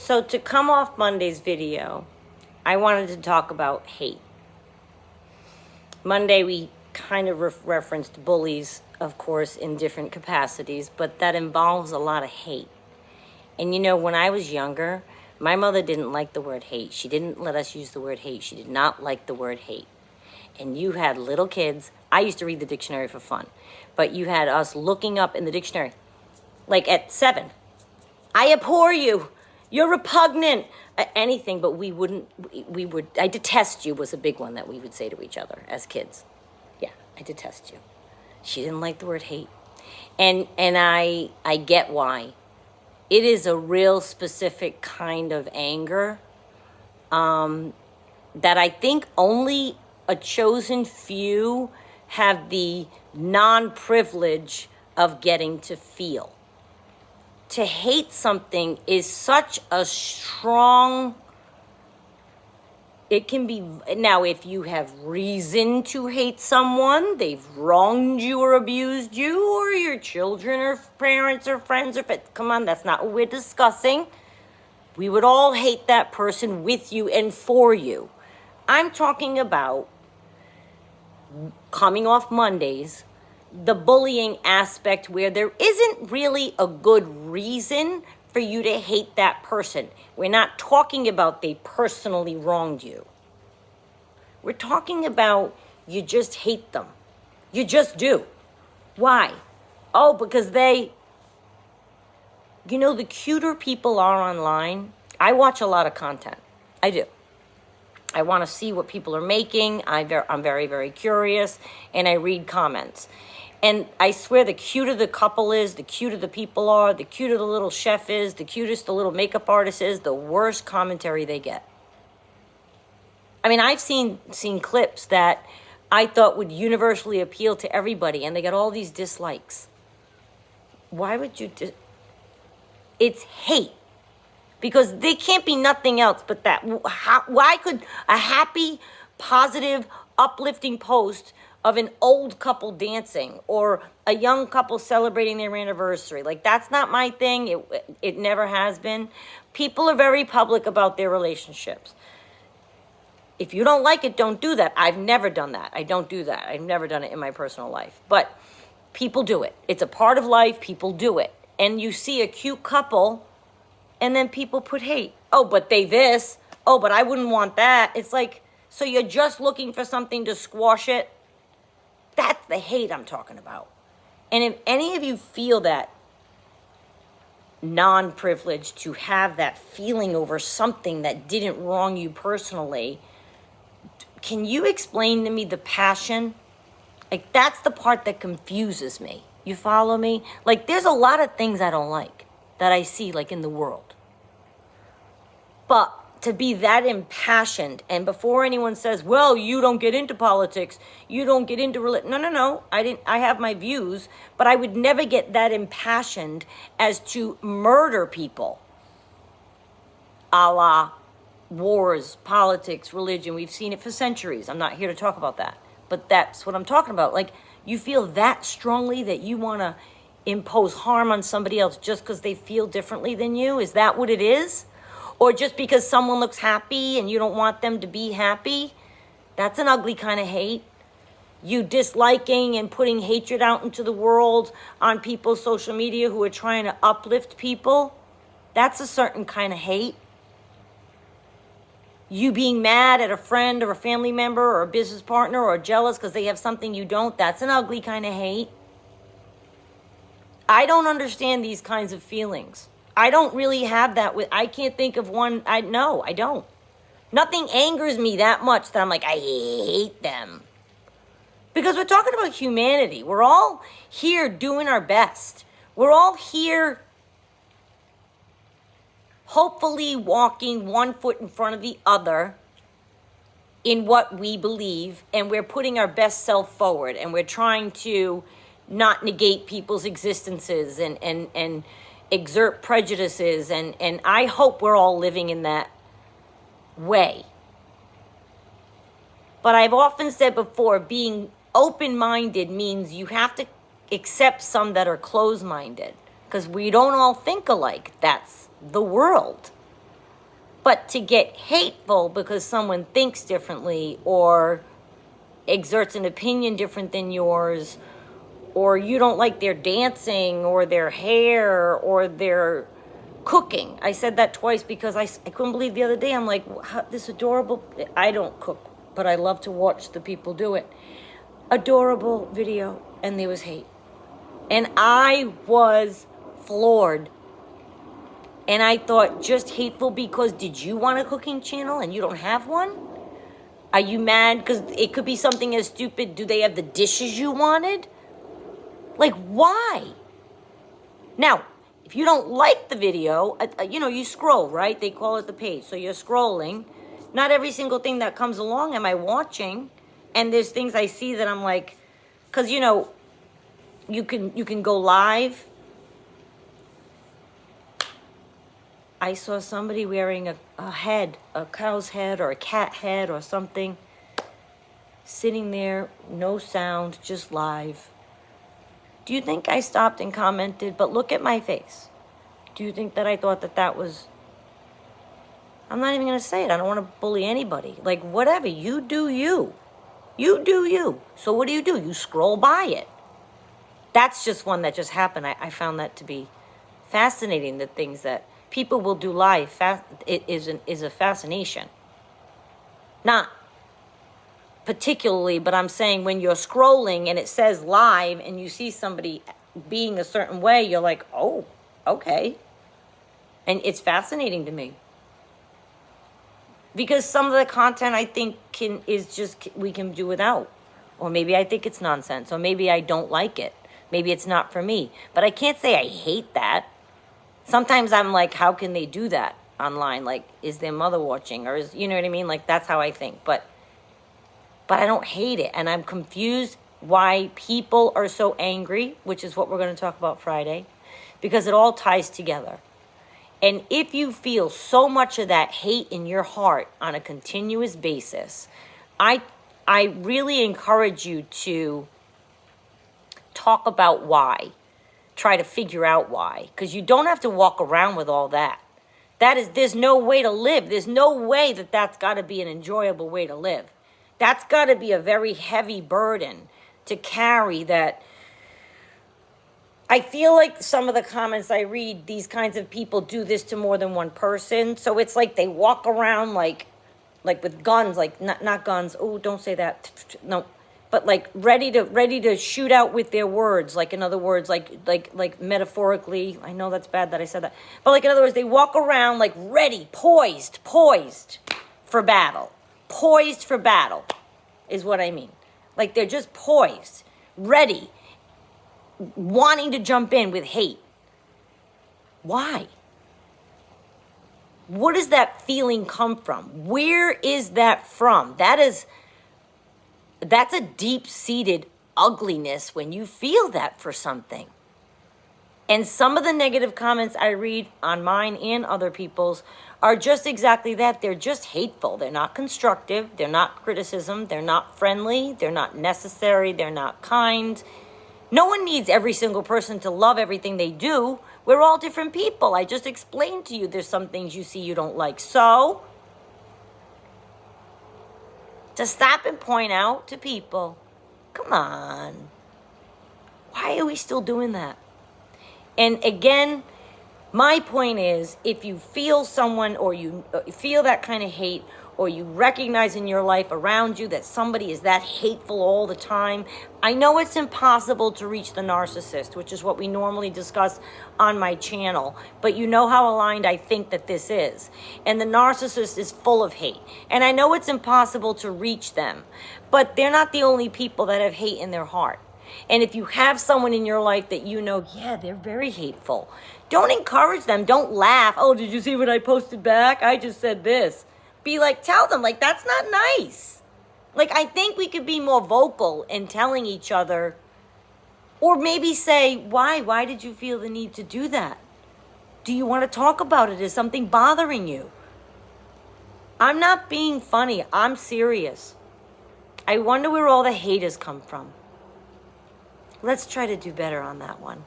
So to come off Monday's video, I wanted to talk about hate. Monday we kind of referenced bullies, of course, in different capacities, but that involves a lot of hate. And you know, when I was younger, my mother didn't like the word hate. She didn't let us use the word hate. She did not like the word hate. And you had little kids. I used to read the dictionary for fun, but you had us looking up in the dictionary, like at 7. I abhor you. You're repugnant. Anything, but we would, I detest you was a big one that we would say to each other as kids. Yeah, I detest you. She didn't like the word hate. And I get why. It is a real specific kind of anger that I think only a chosen few have the non-privilege of getting to feel. To hate something is such a strong, it can be, now if you have reason to hate someone, they've wronged you or abused you, or your children or parents or friends or pets, come on, that's not what we're discussing. We would all hate that person with you and for you. I'm talking about coming off Mondays, the bullying aspect where there isn't really a good reason for you to hate that person. We're not talking about they personally wronged you. We're talking about you just hate them. You just do. Why? Oh, because the cuter people are online. I watch a lot of content. I do. I want to see what people are making. I'm very, very curious, and I read comments. And I swear the cuter the couple is, the cuter the people are, the cuter the little chef is, the cutest the little makeup artist is, the worse commentary they get. I mean, I've seen clips that I thought would universally appeal to everybody, and they got all these dislikes. Why would you it's hate. Because they can't be nothing else but that. Why could a happy, positive, uplifting post of an old couple dancing or a young couple celebrating their anniversary, like, that's not my thing. It never has been. People are very public about their relationships. If you don't like it, don't do that. I've never done that. I don't do that. I've never done it in my personal life. But people do it. It's a part of life. People do it. And you see a cute couple, and then people put hate. Oh, but they this. Oh, but I wouldn't want that. It's like, so you're just looking for something to squash it? That's the hate I'm talking about. And if any of you feel that non-privilege to have that feeling over something that didn't wrong you personally, can you explain to me the passion? Like, that's the part that confuses me. You follow me? Like, there's a lot of things I don't like that I see, like, in the world. But to be that impassioned, and before anyone says, well, you don't get into politics, you don't get into religion. No. I have my views, but I would never get that impassioned as to murder people. A la wars, politics, religion. We've seen it for centuries. I'm not here to talk about that. But that's what I'm talking about. Like, you feel that strongly that you want to impose harm on somebody else just because they feel differently than you? Is that what it is? Or just because someone looks happy and you don't want them to be happy? That's an ugly kind of hate. You disliking and putting hatred out into the world on people's social media who are trying to uplift people, that's a certain kind of hate. You being mad at a friend or a family member or a business partner or jealous because they have something you don't, that's an ugly kind of hate. I don't understand these kinds of feelings. I don't really have that I can't think of one. I don't. Nothing angers me that much that I'm like, I hate them. Because we're talking about humanity. We're all here doing our best. We're all here hopefully walking one foot in front of the other in what we believe, and we're putting our best self forward, and we're trying to not negate people's existences and exert prejudices, and I hope we're all living in that way. But I've often said before, being open-minded means you have to accept some that are closed-minded, because we don't all think alike. That's the world. But to get hateful because someone thinks differently or exerts an opinion different than yours, or you don't like their dancing or their hair or their cooking. I said that twice because I couldn't believe the other day. I'm like, this adorable, I don't cook, but I love to watch the people do it. Adorable video, and there was hate. And I was floored. And I thought, just hateful because did you want a cooking channel and you don't have one? Are you mad? Because it could be something as stupid. Do they have the dishes you wanted? Like, why? Now, if you don't like the video, you scroll, right? They call it the page. So you're scrolling. Not every single thing that comes along am I watching. And there's things I see that I'm like, because, you can go live. I saw somebody wearing a head, a cow's head or a cat head or something, sitting there, no sound, just live. Do you think I stopped and commented, but look at my face? Do you think that I thought that was... I'm not even going to say it. I don't want to bully anybody. Like, whatever. You do you. You do you. So what do? You scroll by it. That's just one that just happened. I found that to be fascinating, the things that people will do live. It is a fascination. Not particularly, but I'm saying when you're scrolling and it says live and you see somebody being a certain way, you're like, oh, okay. And it's fascinating to me. Because some of the content I think we can do without. Or maybe I think it's nonsense. Or maybe I don't like it. Maybe it's not for me. But I can't say I hate that. Sometimes I'm like, how can they do that online? Like, is their mother watching? Or you know what I mean? Like, that's how I think. But I don't hate it. And I'm confused why people are so angry, which is what we're going to talk about Friday. Because it all ties together. And if you feel so much of that hate in your heart on a continuous basis, I really encourage you to talk about why. Try to figure out why. Because you don't have to walk around with all that. There's no way to live. There's no way that's got to be an enjoyable way to live. That's got to be a very heavy burden to carry that. I feel like some of the comments I read, these kinds of people do this to more than one person. So it's like they walk around like with guns, like not guns. Oh, don't say that. No, but like ready to shoot out with their words. Like in other words, like metaphorically. I know that's bad that I said that, but like in other words, they walk around like ready, poised for battle. Poised for battle is what I mean. Like they're just poised, ready, wanting to jump in with hate. Why? What does that feeling come from? Where is that from? That's a deep-seated ugliness when you feel that for something. And some of the negative comments I read on mine and other people's are just exactly that. They're just hateful. They're not constructive. They're not criticism. They're not friendly. They're not necessary. They're not kind. No one needs every single person to love everything they do. We're all different people. I just explained to you there's some things you see you don't like. So, to stop and point out to people, come on. Why are we still doing that? And again, my point is, if you feel someone or you feel that kind of hate, or you recognize in your life around you that somebody is that hateful all the time, I know it's impossible to reach the narcissist, which is what we normally discuss on my channel, but you know how aligned I think that this is. And the narcissist is full of hate. And I know it's impossible to reach them, but they're not the only people that have hate in their heart. And if you have someone in your life that you know, yeah, they're very hateful, don't encourage them. Don't laugh. Oh, did you see what I posted back? I just said this. Be like, tell them, like, that's not nice. Like, I think we could be more vocal in telling each other, or maybe say, why? Why did you feel the need to do that? Do you want to talk about it? Is something bothering you? I'm not being funny. I'm serious. I wonder where all the haters come from. Let's try to do better on that one.